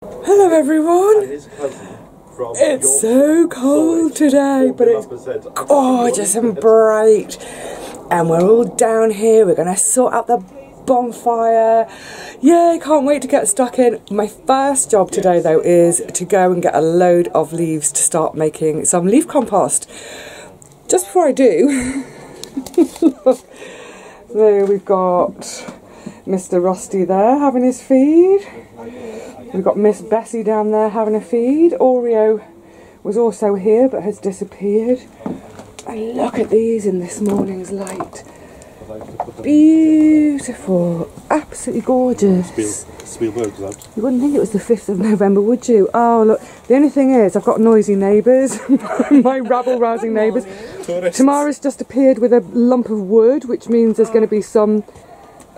Hello everyone! It's so cold today, but it's gorgeous and bright. And we're all down here, we're going to sort out the bonfire. Yay, can't wait to get stuck in. My first job today though is to go and get a load of leaves to start making some leaf compost. Just before I do, there we've got Mr. Rusty there having his feed. We've got Miss Bessie down there having a feed. Oreo was also here but has disappeared. And look at these in this morning's light. Beautiful. Absolutely gorgeous. Spielberg's out. You wouldn't think it was the 5th of November, would you? Oh, look. The only thing is, I've got noisy neighbours. My rabble-rousing neighbours. Tamara's just appeared with a lump of wood, which means there's going to be some...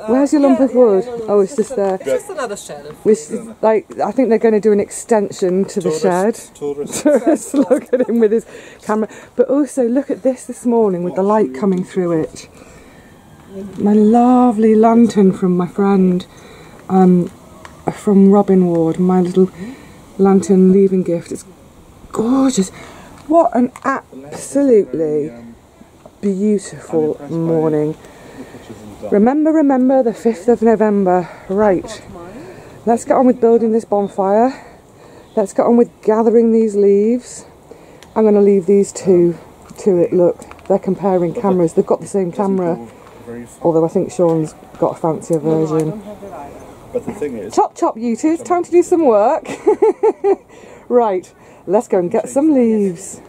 Where's your lump of wood? Oh, it's just there. It's just another shed. I think they're going to do an extension to the shed. Tourists, look at him with his camera. But also, look at this morning with the light coming through it. My lovely lantern from my friend, from Robin Ward. My little lantern leaving gift. It's gorgeous. What an absolutely beautiful morning. Remember the 5th of November. Right, let's get on with building this bonfire. Let's get on with gathering these leaves. I'm going to leave these two to it. Look, they're comparing cameras. They've got the same camera, although I think Sean's got a fancier version. But the thing is... Chop chop you two, it's time to do some work. Right, let's go and get some leaves.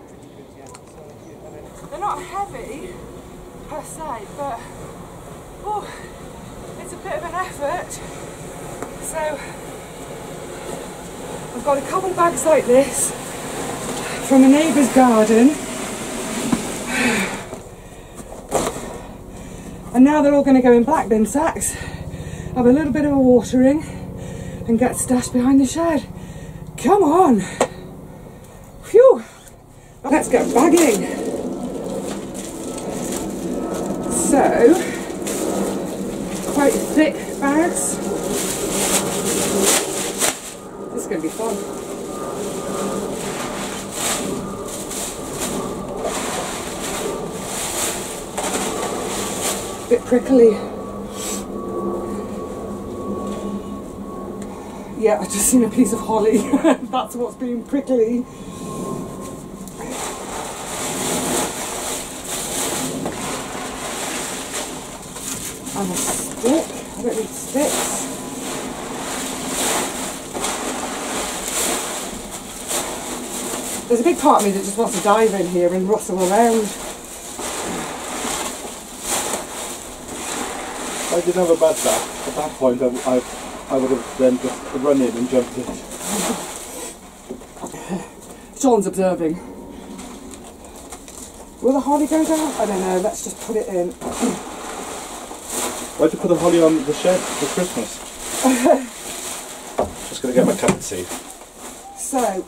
They're not heavy per se, but oh, it's a bit of an effort. So I've got a couple bags like this from a neighbour's garden, and now they're all going to go in black bin sacks, have a little bit of a watering and get stashed behind the shed. Come on! Phew! Let's get bagging. So, quite thick bags. This is going to be fun. A bit prickly. Yeah, I've just seen a piece of holly. That's what's being prickly. And a stick. I don't need sticks. There's a big part of me that just wants to dive in here and rustle around. I didn't have a bad back. At that point I would have then just run in and jumped in. Sean's observing. Will the holly go down? I don't know, let's just put it in. Why'd you put the holly on the shed for Christmas? Just going to get my cup of tea. So,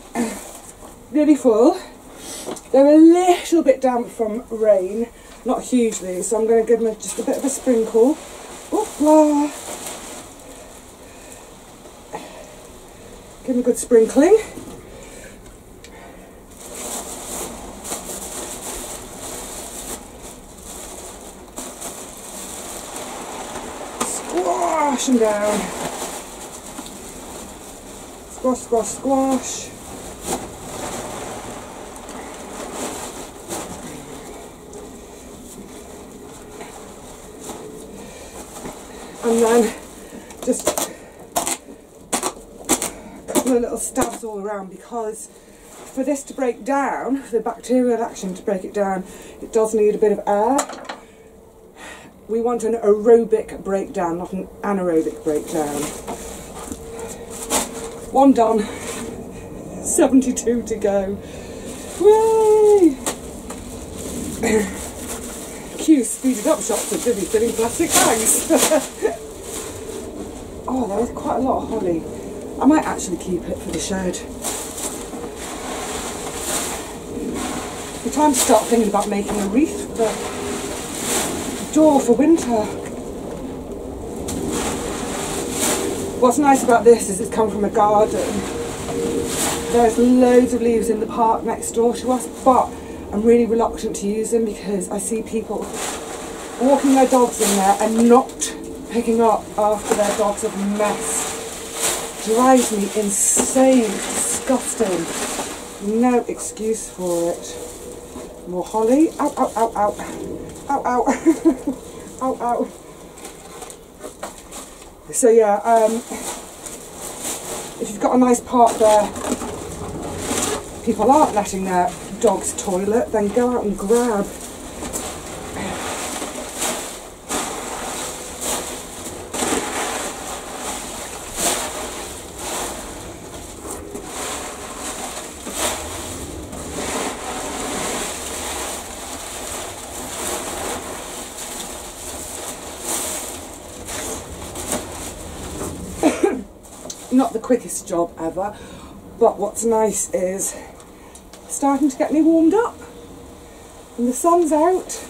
nearly full. They're a little bit damp from rain, not hugely, so I'm going to give them just a bit of a sprinkle. Oopla. Give them a good sprinkling. Squash them down. Squash, squash, squash. And then just a couple of little stabs all around, because for this to break down, for the bacterial action to break it down, it does need a bit of air. We want an aerobic breakdown, not an anaerobic breakdown. One done. 72 to go. Whee! Cue speeded up shots of Vivi filling plastic bags. Oh, there is quite a lot of holly. I might actually keep it for the shed. It's time to start thinking about making a wreath for the door for winter. What's nice about this is it's come from a garden, There's loads of leaves in the park next door to us, but I'm really reluctant to use them because I see people walking their dogs in there and not picking up after their dogs have messed. Drives me insane, disgusting. No excuse for it. More holly. Ow, ow, ow, ow. Ow, ow. Ow, ow. So yeah, if you've got a nice park there, people aren't letting their dogs toilet, then go out and grab. Not the quickest job ever, but what's nice is starting to get me warmed up and the sun's out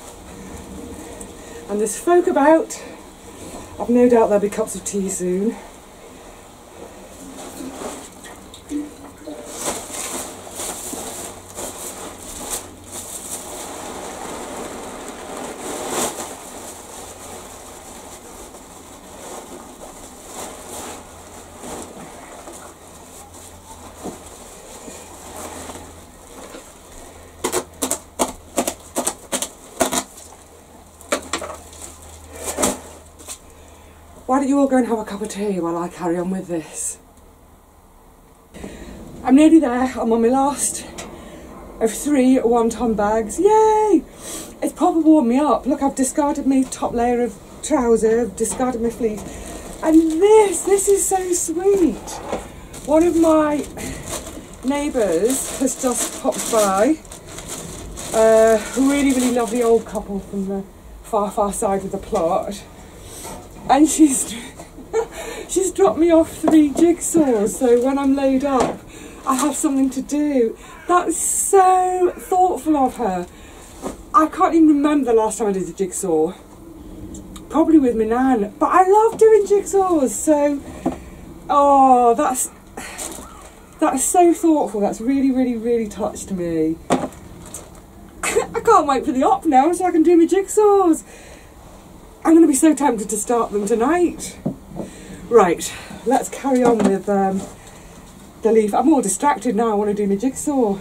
and there's folk about. I've no doubt there'll be cups of tea soon. Why don't you all go and have a cup of tea while I carry on with this? I'm nearly there. I'm on my last of 3 1-ton bags. Yay! It's proper warmed me up. Look, I've discarded my top layer of trouser, I've discarded my fleece. And this is so sweet. One of my neighbours has just popped by. Really, really lovely old couple from the far, far side of the plot. And she's dropped me off 3 jigsaws, so when I'm laid up, I have something to do. That's so thoughtful of her. I can't even remember the last time I did a jigsaw. Probably with my nan, but I love doing jigsaws, so, oh, that's so thoughtful. That's really, really, really touched me. I can't wait for the op now so I can do my jigsaws. I'm going to be so tempted to start them tonight. Right, let's carry on with the leaf. I'm all distracted now, I want to do my jigsaw.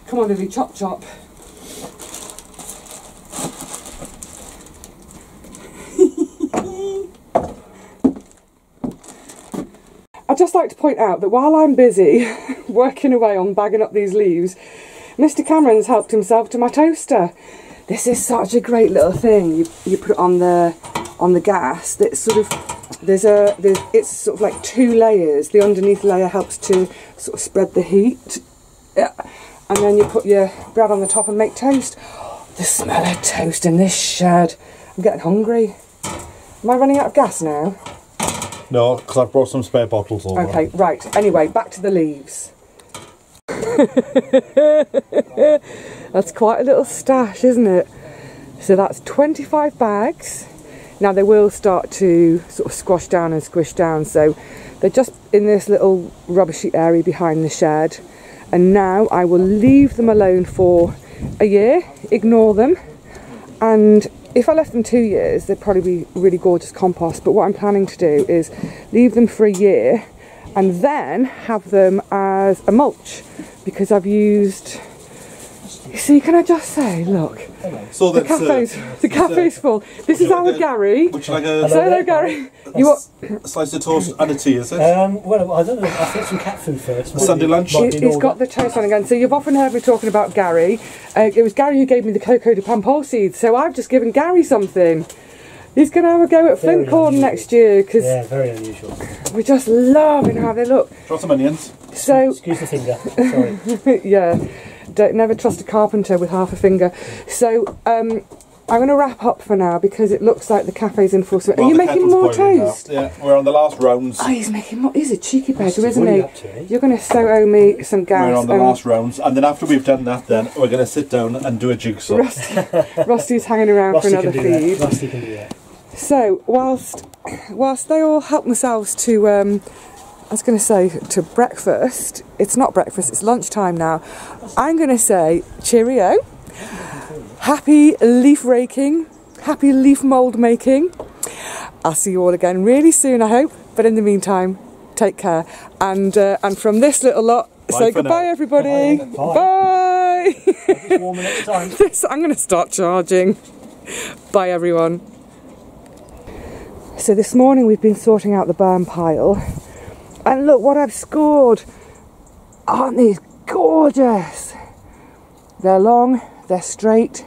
Come on, Lily, chop chop. I'd just like to point out that while I'm busy working away on bagging up these leaves, Mr. Cameron's helped himself to my toaster. This is such a great little thing. You put it on the gas. That's sort of it's sort of like 2 layers. The underneath layer helps to sort of spread the heat. Yeah. And then you put your bread on the top and make toast. Oh, the smell of toast in this shed. I'm getting hungry. Am I running out of gas now? No, because I've brought some spare bottles over. Okay, right. Anyway, back to the leaves. That's quite a little stash, isn't it? So that's 25 bags. Now they will start to sort of squash down and squish down, so they're just in this little rubbishy area behind the shed, and now I will leave them alone for a year, ignore them, and if I left them 2 years they'd probably be really gorgeous compost, but what I'm planning to do is leave them for a year and then have them as a mulch, because I've used, you see, can I just say, look, so the cafe's full. This is our Gary. Would you like a hello, Gary. You want a slice of toast and a tea, is it? Well, I don't know. I'll get some cat food first. Sunday lunch? He's got the toast on again. So you've often heard me talking about Gary. It was Gary who gave me the cocoa de pampol seeds, so I've just given Gary something. He's going to have a go at flint corn next year, because very unusual. We just love how they look. Throw some onions. So excuse the finger. Sorry. Yeah, don't never trust a carpenter with half a finger. So I'm going to wrap up for now because it looks like the cafe's in full swing. Are you making more toast? Yeah, we're on the last rounds. Oh, he's making more. He's a cheeky beggar, isn't he? You're going to so owe me some gas. We're on the last rounds, and then after we've done that, then we're going to sit down and do a jigsaw. Rusty's hanging around for another feed. Rusty can do that. So whilst they all help themselves to was going to say to breakfast, it's not breakfast, it's lunchtime now. I'm going to say cheerio, happy leaf raking, happy leaf mould making. I'll see you all again really soon, I hope. But in the meantime, take care. And from this little lot, say goodbye, everybody. Bye. It's warmer next time. I'm going to start charging. Bye, everyone. So this morning we've been sorting out the burn pile. And look what I've scored. Aren't these gorgeous? They're long, they're straight.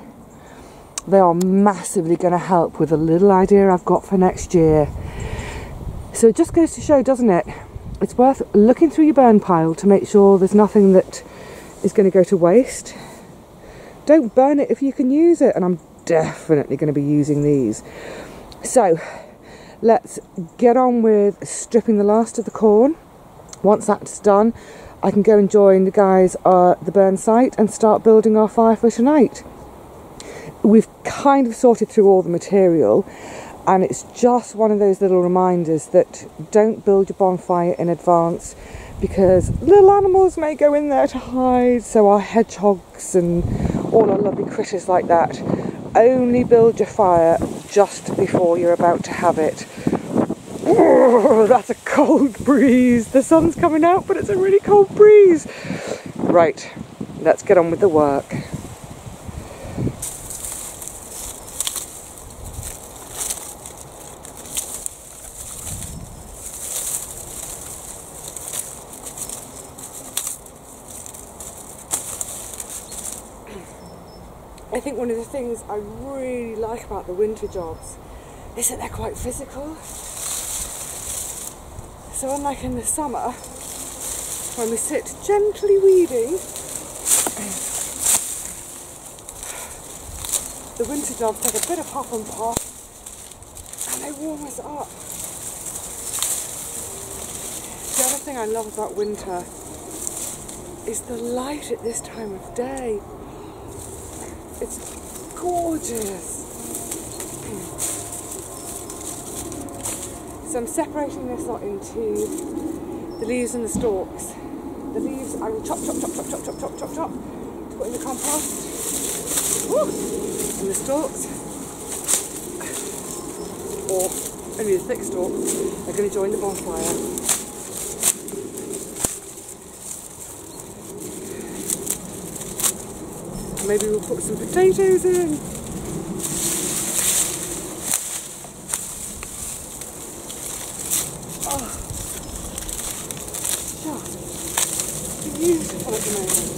They are massively going to help with a little idea I've got for next year. So it just goes to show, doesn't it? It's worth looking through your burn pile to make sure there's nothing that is going to go to waste. Don't burn it if you can use it, and I'm definitely going to be using these. So let's get on with stripping the last of the corn. Once that's done, I can go and join the guys at the burn site and start building our fire for tonight. We've kind of sorted through all the material, and it's just one of those little reminders that don't build your bonfire in advance, because little animals may go in there to hide, so our hedgehogs and all our lovely critters like that. Only build your fire just before you're about to have it. Oh, that's a cold breeze. The sun's coming out, but it's a really cold breeze. Right, let's get on with the work. I think one of the things I really like about the winter jobs is that they're quite physical. So unlike in the summer, when we sit gently weeding, the winter jobs take a bit of pop and pop, and they warm us up. The other thing I love about winter is the light at this time of day. It's gorgeous. So I'm separating this lot into the leaves and the stalks. The leaves I will chop to put in the compost. Woo! And the stalks, or only the thick stalks, are going to join the bonfire. Maybe we'll put some potatoes in. Oh, just beautiful at the moment.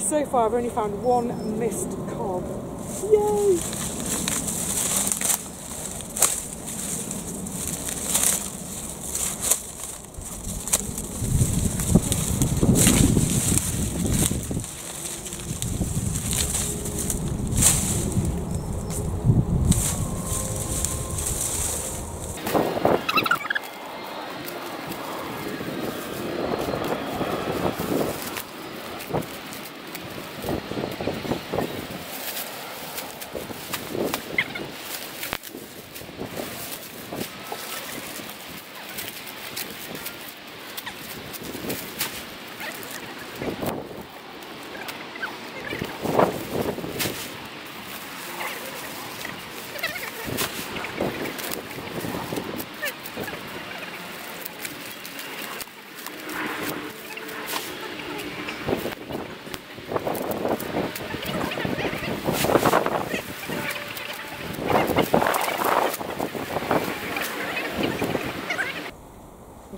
So far I've only found one missed cob. Yay!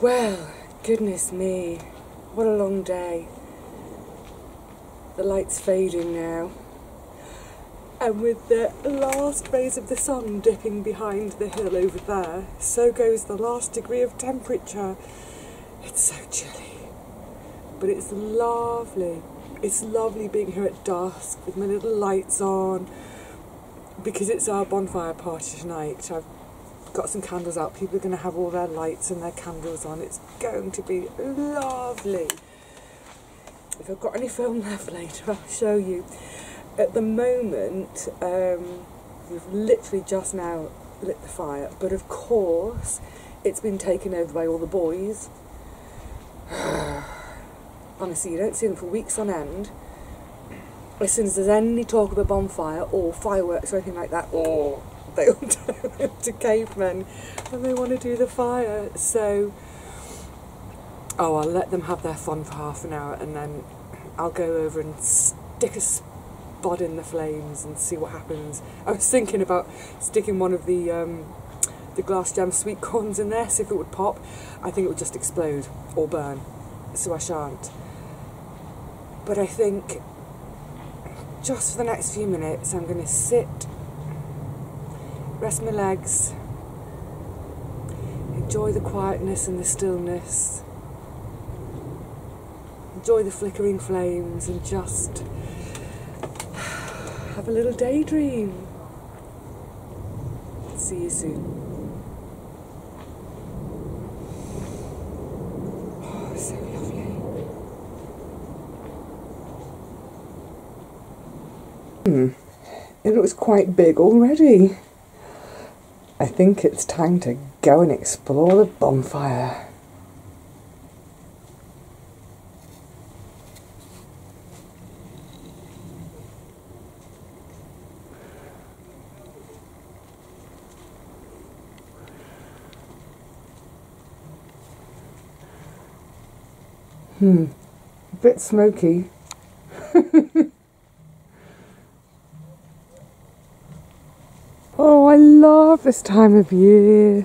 Well, goodness me, what a long day. The light's fading now, and with the last rays of the sun dipping behind the hill over there, so goes the last degree of temperature. It's so chilly, but it's lovely. It's lovely being here at dusk with my little lights on, because it's our bonfire party tonight. I've got some candles out. People are going to have all their lights and their candles on. It's going to be lovely. If I've got any film left later, I'll show you. at the moment, we've literally just now lit the fire, but of course it's been taken over by all the boys. Honestly, you don't see them for weeks on end. As soon as there's any talk of a bonfire or fireworks or anything like that, or they all turn into cavemen and they want to do the fire. So, I'll let them have their fun for half an hour, and then I'll go over and stick a spud in the flames and see what happens. I was thinking about sticking one of the glass jam sweet corns in there, see if it would pop. I think it would just explode or burn, so I shan't. But I think just for the next few minutes I'm going to sit, rest my legs, enjoy the quietness and the stillness, enjoy the flickering flames, and just have a little daydream. See you soon. Oh, so lovely. It looks quite big already. I think it's time to go and explore the bonfire. A bit smoky. Oh, I love this time of year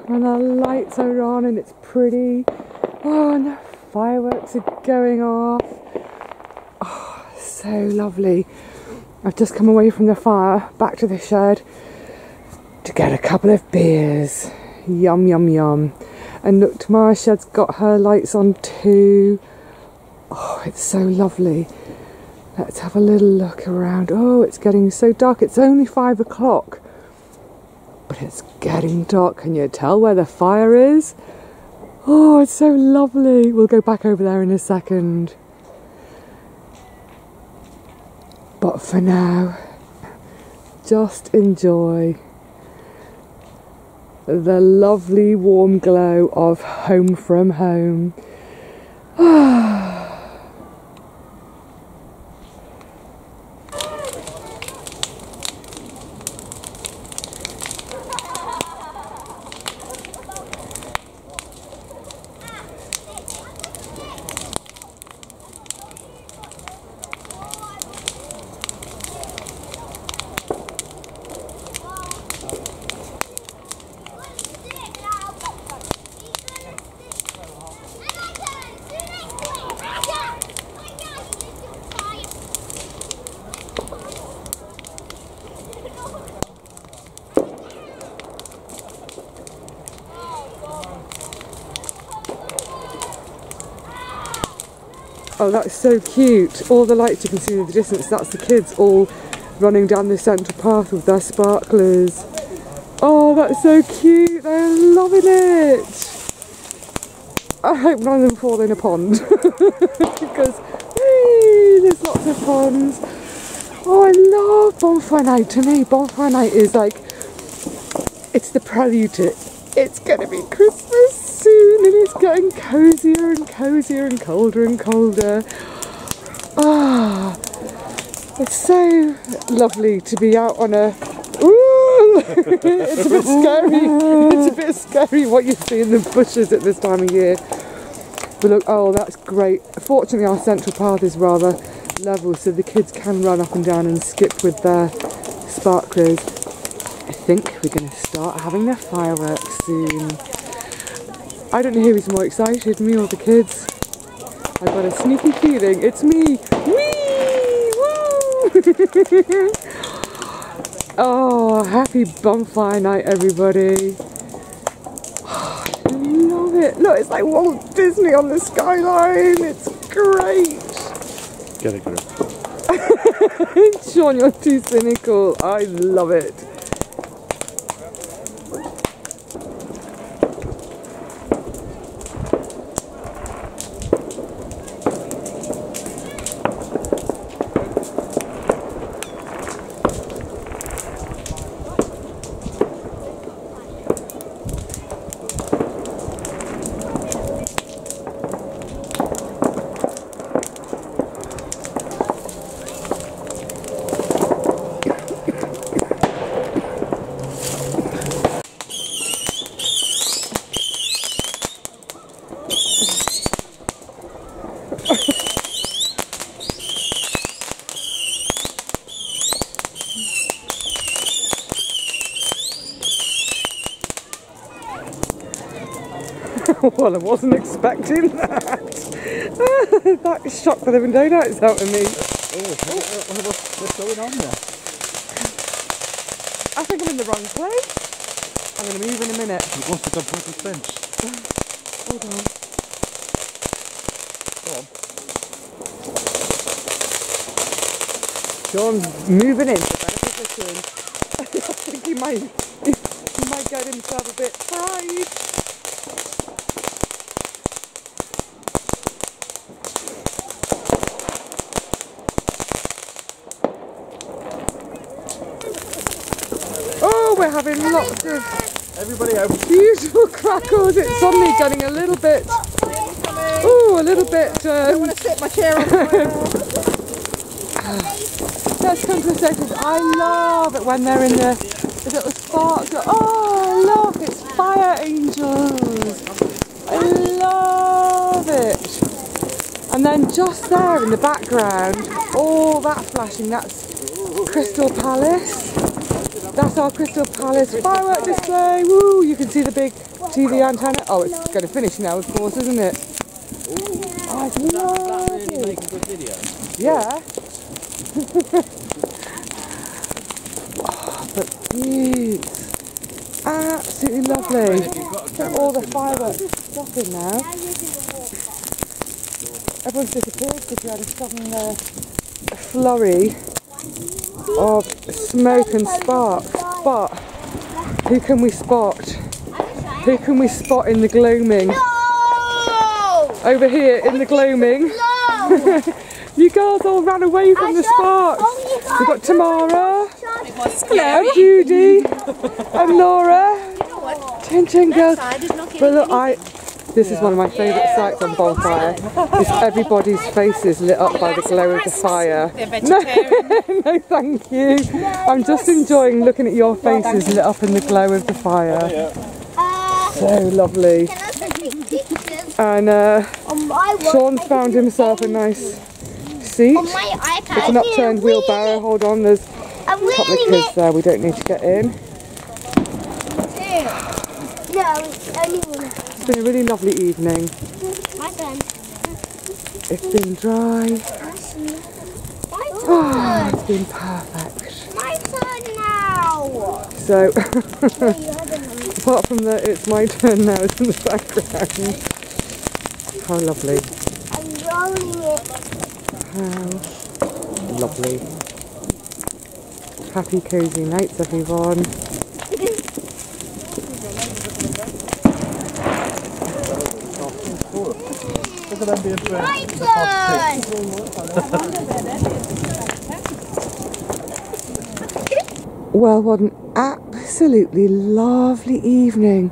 when the lights are on and it's pretty. Oh, and the fireworks are going off. Oh, so lovely. I've just come away from the fire, back to the shed to get a couple of beers. Yum, yum, yum. And look, Tamara's shed's got her lights on too. Oh, it's so lovely. Let's have a little look around. Oh, it's getting so dark. It's only 5 o'clock. But it's getting dark. Can you tell where the fire is? Oh, it's so lovely. We'll go back over there in a second. But for now, just enjoy the lovely warm glow of home from home. Oh, that's so cute. All the lights you can see in the distance, that's the kids all running down the central path with their sparklers. Oh, that's so cute. They're loving it. I hope none of them fall in a pond because there's lots of ponds. Oh, I love Bonfire Night. To me, Bonfire Night is like, it's the prelude to it's going to be Christmas soon, and it's getting cosier and cosier and colder and colder. Ah, it's so lovely to be out on a... Ooh, it's a bit scary. It's a bit scary what you see in the bushes at this time of year. But look, oh, that's great. Fortunately, our central path is rather level, so the kids can run up and down and skip with their sparklers. I think we're going to start having their fireworks soon. I don't know who's more excited, me or the kids. I've got a sneaky feeling it's me. Whee! Woo! Oh, happy Bonfire Night, everybody. Oh, I love it. Look, it's like Walt Disney on the skyline. It's great. Get a grip. Sean, you're too cynical. I love it. Well, I wasn't expecting that. That shocked the living daylights out of me. What's going on there? I think I'm in the wrong place. I'm going to move in a minute. It wants to go past this bench. Hold on. Sean's moving into a better position. I think he might get himself a bit fried. Oh, we're having lots of beautiful crackles. It's suddenly getting a little bit. Oh, a little bit. I want to sit my chair on the Let's come to the sections. I love it when they're in the little sparks. Oh, look, it's fire angels. I love it. And then just there in the background, all that flashing, that's Crystal Palace. That's our Crystal Palace firework display. Woo! You can see the big TV antenna. Oh, it's going to finish now, of course, isn't it? Oh, I love it. Really make a good video. Yeah. Oh, but beauts. Absolutely lovely. Look, all the fireworks stopping now. Everyone's disappeared because we had a sudden flurry of smoke and sparks. But who can we spot? Who can we spot in the gloaming? No! Over here in the gloaming. No! You girls all ran away from the sparks. We've got Tamara, hello, Judy, and Laura. Chin chin girls. But look, this is one of my favourite sights on Bonfire. Is everybody's faces lit up by the glow of the fire. No, no, thank you. I'm just enjoying looking at your faces lit up in the glow of the fire. So lovely. And Sean's found himself a nice seat. It's an upturned wheelbarrow. Hold on, there's a couple of kids there. We don't need to get in. It's been a really lovely evening. It's been dry. Oh, it's been perfect. My turn now. So, apart from that, it's my turn now. It's in the background. How lovely. I'm rolling it. How lovely. Happy cozy nights, everyone. My turn. Well, what an absolutely lovely evening.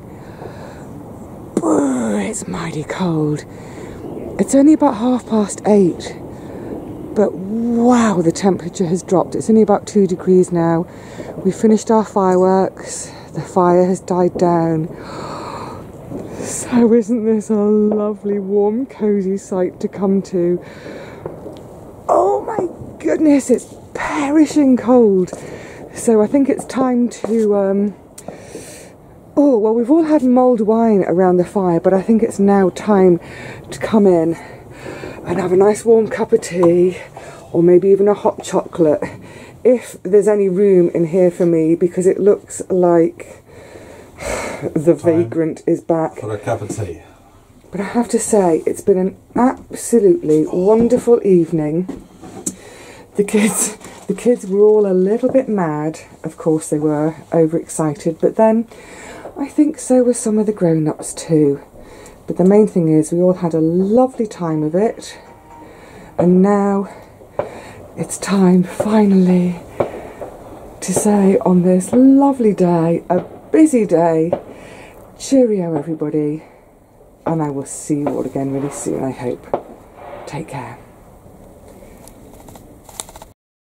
Brr, it's mighty cold. It's only about 8:30, but wow, the temperature has dropped. It's only about 2 degrees now. We finished our fireworks. The fire has died down. So isn't this a lovely, warm, cosy sight to come to? Oh my goodness, it's perishing cold. So I think it's time to, oh, well, we've all had mulled wine around the fire, but I think it's now time to come in and have a nice warm cup of tea, or maybe even a hot chocolate, if there's any room in here for me, because it looks like the vagrant is back. For a cup of tea. But I have to say, it's been an absolutely wonderful evening. The kids were all a little bit mad. Of course they were, overexcited. But then, I think so were some of the grown-ups too. But the main thing is, we all had a lovely time of it. And now, it's time, finally, to say on this lovely day, a busy day, cheerio everybody. And I will see you all again really soon, I hope. Take care.